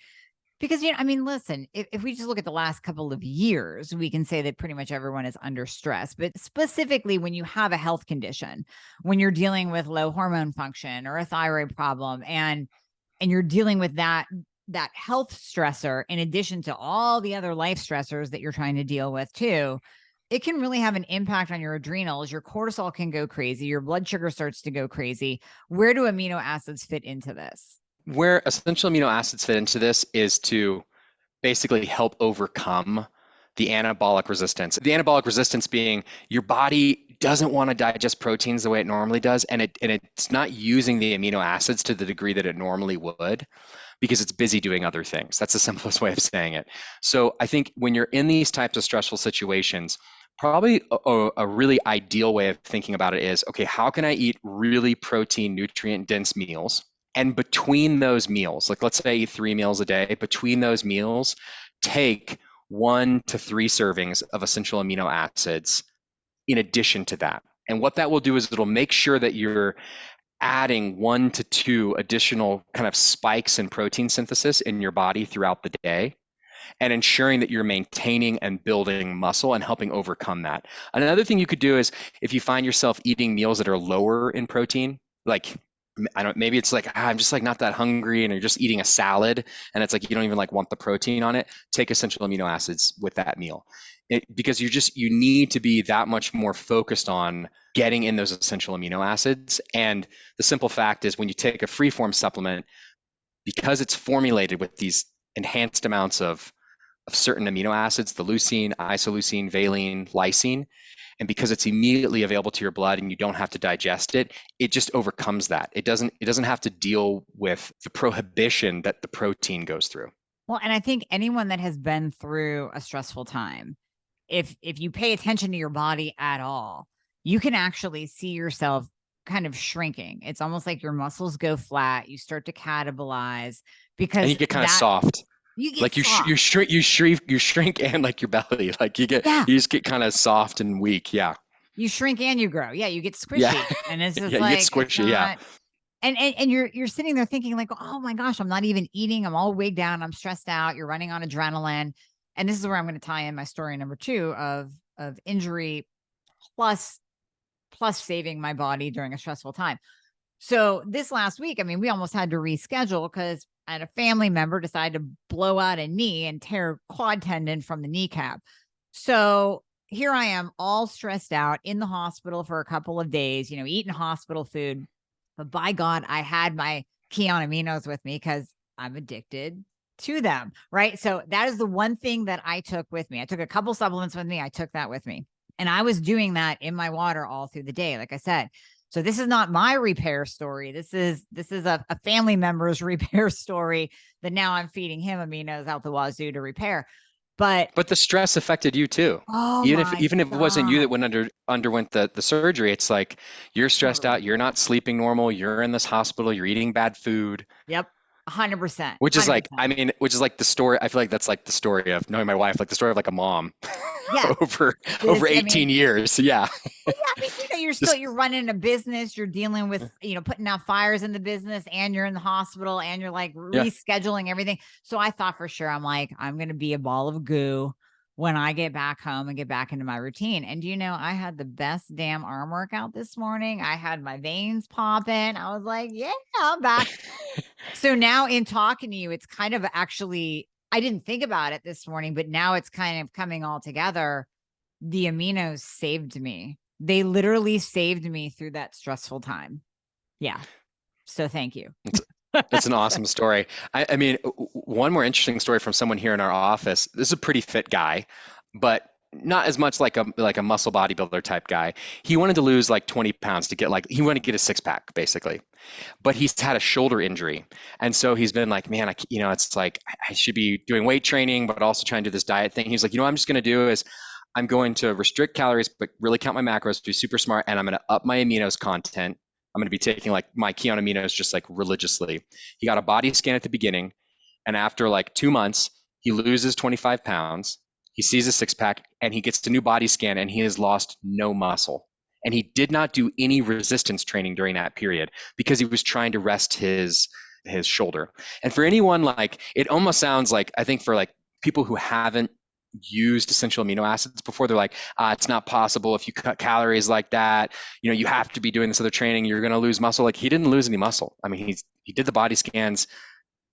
Because, I mean, listen, if we just look at the last couple of years, we can say that pretty much everyone is under stress. But specifically when you have a health condition, when you're dealing with low hormone function or a thyroid problem, and you're dealing with that health stressor in addition to all the other life stressors that you're trying to deal with too, it can really have an impact on your adrenals. Your cortisol can go crazy. Your blood sugar starts to go crazy. Where do amino acids fit into this? Where essential amino acids fit into this is to basically help overcome the anabolic resistance. The anabolic resistance being your body doesn't want to digest proteins the way it normally does, and it's not using the amino acids to the degree that it normally would because it's busy doing other things. That's the simplest way of saying it. So I think when you're in these types of stressful situations, probably a really ideal way of thinking about it is, okay, how can I eat really protein, nutrient dense meals? And between those meals, like let's say I eat 3 meals a day, between those meals, take 1 to 3 servings of essential amino acids in addition to that. And what that will do is it'll make sure that you're adding 1 to 2 additional kind of spikes in protein synthesis in your body throughout the day, and ensuring that you're maintaining and building muscle and helping overcome that. Another thing you could do is if you find yourself eating meals that are lower in protein, like maybe it's like, I'm just like not that hungry and you're just eating a salad and it's like you don't even like want the protein on it, take essential amino acids with that meal. Because you need to be that much more focused on getting in those essential amino acids. And the simple fact is when you take a free-form supplement, because it's formulated with these enhanced amounts of certain amino acids, the leucine, isoleucine, valine, lysine, and because it's immediately available to your blood and you don't have to digest it, it just overcomes that. It doesn't have to deal with the prohibition that the protein goes through. Well, and I think anyone that has been through a stressful time, if you pay attention to your body at all, you can actually see yourself kind of shrinking. It's almost like your muscles go flat. You start to catabolize because and you get kind of soft. You get like soft. you shrink and like your belly, like you just get kind of soft and weak. Yeah. You shrink and you grow. Yeah. You get squishy. Yeah. And it's just yeah, like, you get squishy. Yeah. And you're sitting there thinking like, oh my gosh, I'm not even eating. I'm all weighed down. I'm stressed out. You're running on adrenaline. And this is where I'm going to tie in my story number 2 of injury plus saving my body during a stressful time. So this last week, I mean, we almost had to reschedule because I had a family member decide to blow out a knee and tear quad tendon from the kneecap. So here I am all stressed out in the hospital for a couple of days, eating hospital food. But by God, I had my Kion Aminos with me because I'm addicted to them, right? So that is the one thing that I took with me. I took a couple supplements with me. I took that with me. And I was doing that in my water all through the day, like I said. So this is not my repair story. This is a family member's repair story that now I'm feeding him aminos out the wazoo to repair. But But the stress affected you too. oh Even if my even if it wasn't you that God, underwent the surgery, it's like you're stressed totally. out, you're not sleeping normal, you're in this hospital, you're eating bad food, Yep. 100%. which is like, 100%. I mean, which is like the story. I feel like that's like the story of knowing my wife, like the story of like a mom Yeah. over over This, I 18 mean, years. Yeah. well, yeah, I mean, Just you're running a business, you're dealing with, putting out fires in the business, and you're in the hospital, and you're like yeah. rescheduling everything. So I thought for sure, I'm like, I'm going to be a ball of goo when I get back home and get back into my routine. And I had the best damn arm workout this morning. I had my veins popping. I was like, yeah, I'm back. So now in talking to you, it's kind of actually, I didn't think about it this morning, but now it's kind of coming all together. The aminos saved me. They literally saved me through that stressful time. Yeah. So thank you. It's it's an awesome story. I mean, one more interesting story from someone here in our office. This is a pretty fit guy, but not as much like a muscle bodybuilder type guy. He wanted to lose like 20 pounds to get like he wanted to get a six pack basically, but he's had a shoulder injury, and so he's been like, man, it's like I should be doing weight training, but also trying to do this diet thing. He's like, what I'm just going to do is I'm going to restrict calories, but really count my macros, be super smart, and I'm going to up my aminos content. I'm going to be taking like my Kion Aminos just like religiously. He got a body scan at the beginning, and after like 2 months, he loses 25 pounds. He sees a six pack, and he gets a new body scan, and he has lost no muscle. And he did not do any resistance training during that period because he was trying to rest his shoulder. And for anyone, like it almost sounds like, I think for like people who haven't used essential amino acids before, they're like, it's not possible if you cut calories like that. You have to be doing this other training, you're going to lose muscle. Like he didn't lose any muscle. I mean, he did the body scans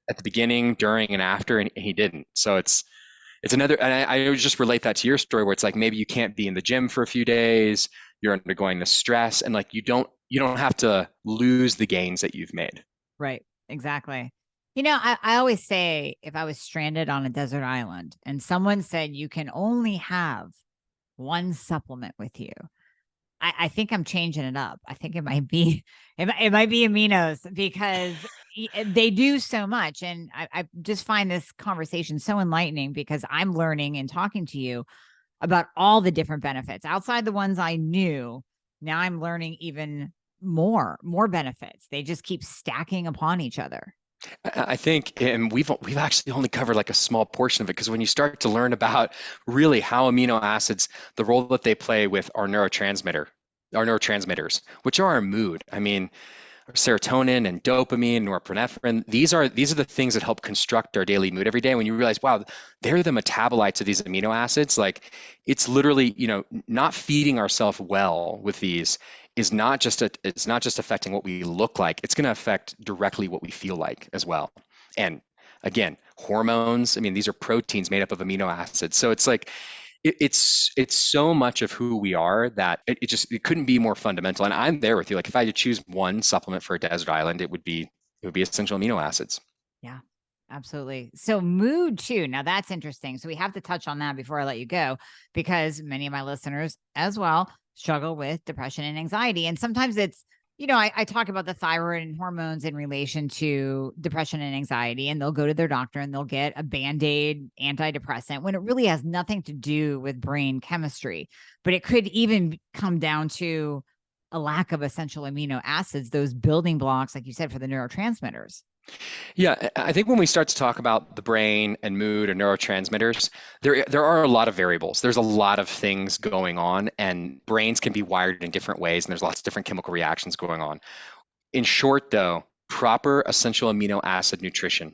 at the beginning, during, and after, and he didn't. So it's another, and I would just relate that to your story where it's like maybe you can't be in the gym for a few days, you're undergoing the stress, and like you don't have to lose the gains that you've made. Right. Exactly. I always say if I was stranded on a desert island and someone said you can only have one supplement with you, I think I'm changing it up. I think it might be it might be aminos because they do so much. And I just find this conversation so enlightening because I'm learning and talking to you about all the different benefits outside the ones I knew. Now I'm learning even more benefits. They just keep stacking upon each other. I think, and we've actually only covered like a small portion of it because when you start to learn about really how amino acids, the role that they play with our neurotransmitters, which are our mood. I mean, serotonin and dopamine, norepinephrine. These are the things that help construct our daily mood every day. When you realize, wow, they're the metabolites of these amino acids. Like it's literally, not feeding ourselves well with these is not just it's not just affecting what we look like. It's going to affect directly what we feel like as well. And again, hormones. I mean, these are proteins made up of amino acids. So it's like it's so much of who we are that it couldn't be more fundamental. And I'm there with you. Like if I had to choose one supplement for a desert island, it would be essential amino acids. Yeah, absolutely. So mood too. Now that's interesting. So we have to touch on that before I let you go, because many of my listeners as well struggle with depression and anxiety. And sometimes it's, I talk about the thyroid and hormones in relation to depression and anxiety, and they'll go to their doctor and they'll get a Band-Aid antidepressant when it really has nothing to do with brain chemistry. But it could even come down to a lack of essential amino acids, those building blocks, like you said, for the neurotransmitters. Yeah, I think when we start to talk about the brain and mood and neurotransmitters, there are a lot of variables. There's a lot of things going on, and brains can be wired in different ways, and there's lots of different chemical reactions going on. In short, though, proper essential amino acid nutrition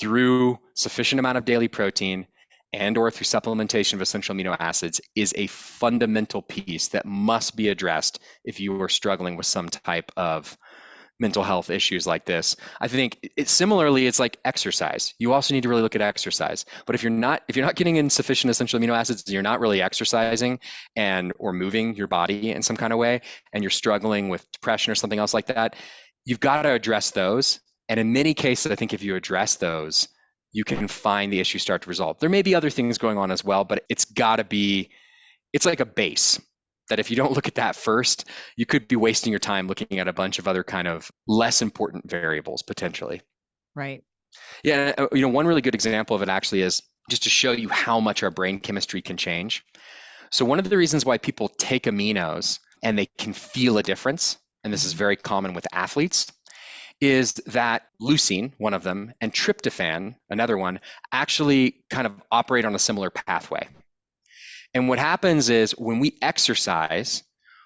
through sufficient amount of daily protein and or through supplementation of essential amino acids is a fundamental piece that must be addressed if you are struggling with some type of mental health issues like this. I think similarly, it's like exercise. You also need to really look at exercise. But if you're not getting in sufficient essential amino acids, you're not really exercising and or moving your body in some kind of way, and you're struggling with depression or something else like that, you've got to address those. And in many cases, I think if you address those, you can find the issue start to resolve. There may be other things going on as well, but it's like a base that if you don't look at that first, you could be wasting your time looking at a bunch of other kind of less important variables potentially. Right. Yeah, one really good example of it actually is just to show you how much our brain chemistry can change. So one of the reasons why people take aminos and they can feel a difference, and this is very common with athletes, is that leucine, one of them, and tryptophan, another one, actually kind of operate on a similar pathway. And what happens is when we exercise,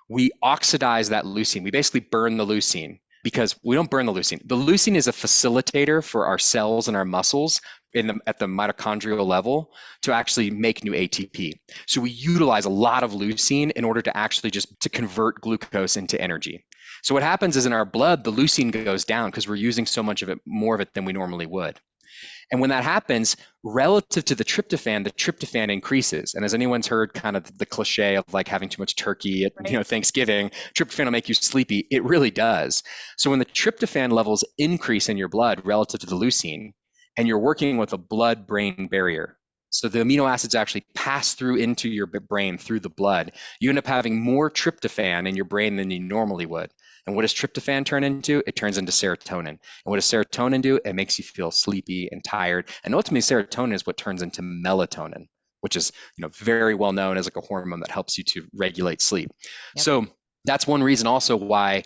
we oxidize that leucine. We basically burn the leucine, because we don't burn the leucine. The leucine is a facilitator for our cells and our muscles at the mitochondrial level to actually make new ATP. So we utilize a lot of leucine in order to actually just to convert glucose into energy. So what happens is in our blood, the leucine goes down because we're using so much of it, more of it than we normally would. And when that happens, relative to the tryptophan increases. And as anyone's heard kind of the cliche of like having too much turkey at Thanksgiving, tryptophan will make you sleepy. It really does. So when the tryptophan levels increase in your blood relative to the leucine, and you're working with a blood-brain barrier, so the amino acids actually pass through into your brain through the blood, you end up having more tryptophan in your brain than you normally would. And what does tryptophan turn into? It turns into serotonin. And what does serotonin do? It makes you feel sleepy and tired. And ultimately, serotonin is what turns into melatonin, which is very well known as like a hormone that helps you to regulate sleep. Yep. So that's one reason also why,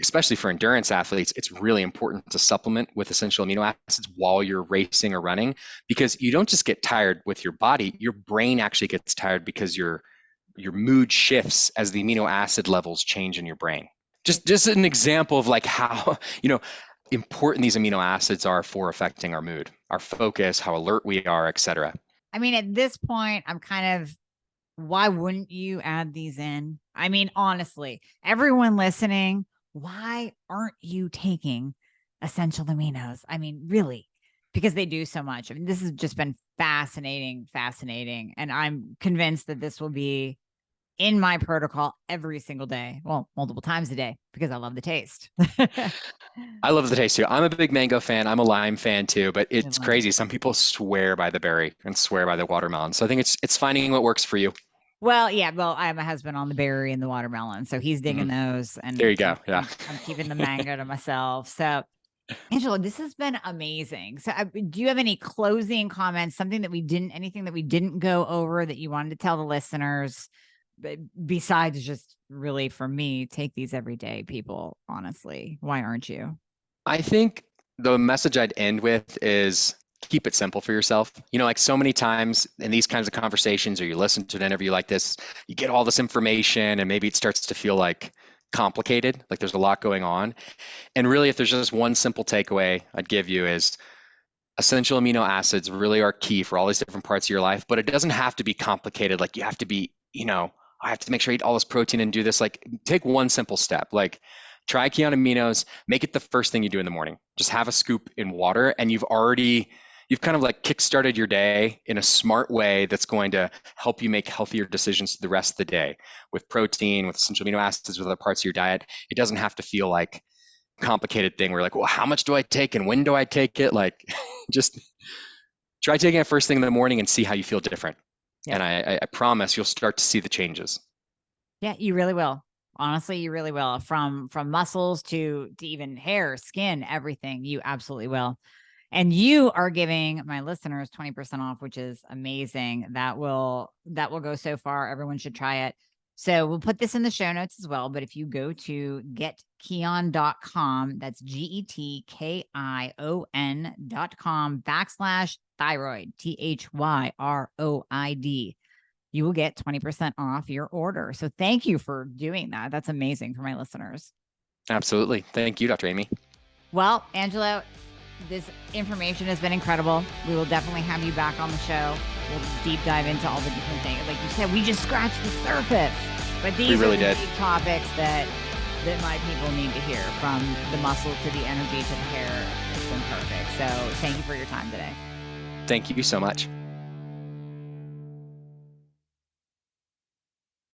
especially for endurance athletes, it's really important to supplement with essential amino acids while you're racing or running, because you don't just get tired with your body, your brain actually gets tired because your mood shifts as the amino acid levels change in your brain. Just an example of like how, important these amino acids are for affecting our mood, our focus, how alert we are, et cetera. I mean, at this point, I'm kind of, why wouldn't you add these in? I mean, honestly, everyone listening, why aren't you taking essential aminos? I mean, really, because they do so much. I mean, this has just been fascinating. And I'm convinced that this will be in my protocol every single day. Well, multiple times a day, because I love the taste. I love the taste too. I'm a big mango fan. I'm a lime fan too, but it's crazy. Some people swear by the berry and swear by the watermelon. So I think it's finding what works for you. Well, yeah. Well, I have a husband on the berry and the watermelon, so he's digging those. And there you go. Yeah. I'm keeping the mango to myself. So, Angelo, this has been amazing. So, do you have any closing comments? Anything that we didn't go over that you wanted to tell the listeners? Besides just really, for me, take these every day, people. Honestly, why aren't you? I think the message I'd end with is keep it simple for yourself. Like so many times in these kinds of conversations, or you listen to an interview like this, you get all this information and maybe it starts to feel like complicated, like there's a lot going on. And really, if there's just one simple takeaway I'd give you is essential amino acids really are key for all these different parts of your life, but it doesn't have to be complicated. Like you have to be, I have to make sure I eat all this protein and do this. Like take one simple step, like try Kion Aminos, make it the first thing you do in the morning. Just have a scoop in water and you've kind of like kickstarted your day in a smart way that's going to help you make healthier decisions the rest of the day with protein, with essential amino acids, with other parts of your diet. It doesn't have to feel like a complicated thing where like, well, how much do I take and when do I take it? Like just try taking it first thing in the morning and see how you feel different. Yeah. And I promise you'll start to see the changes. Yeah, you really will. Honestly, you really will. From muscles to even hair, skin, everything. You absolutely will. And you are giving my listeners 20% off, which is amazing. That will go so far. Everyone should try it. So we'll put this in the show notes as well. But if you go to getkion.com, that's GETKION.com/thyroid, THYROID, you will get 20% off your order. So thank you for doing that. That's amazing for my listeners. Absolutely. Thank you, Dr. Amy. Well, Angelo, this information has been incredible. We will definitely have you back on the show. We'll deep dive into all the different things. Like you said, we just scratched the surface. But these are big topics that my people need to hear, from the muscle to the energy to the hair. It's been perfect. So thank you for your time today. Thank you so much.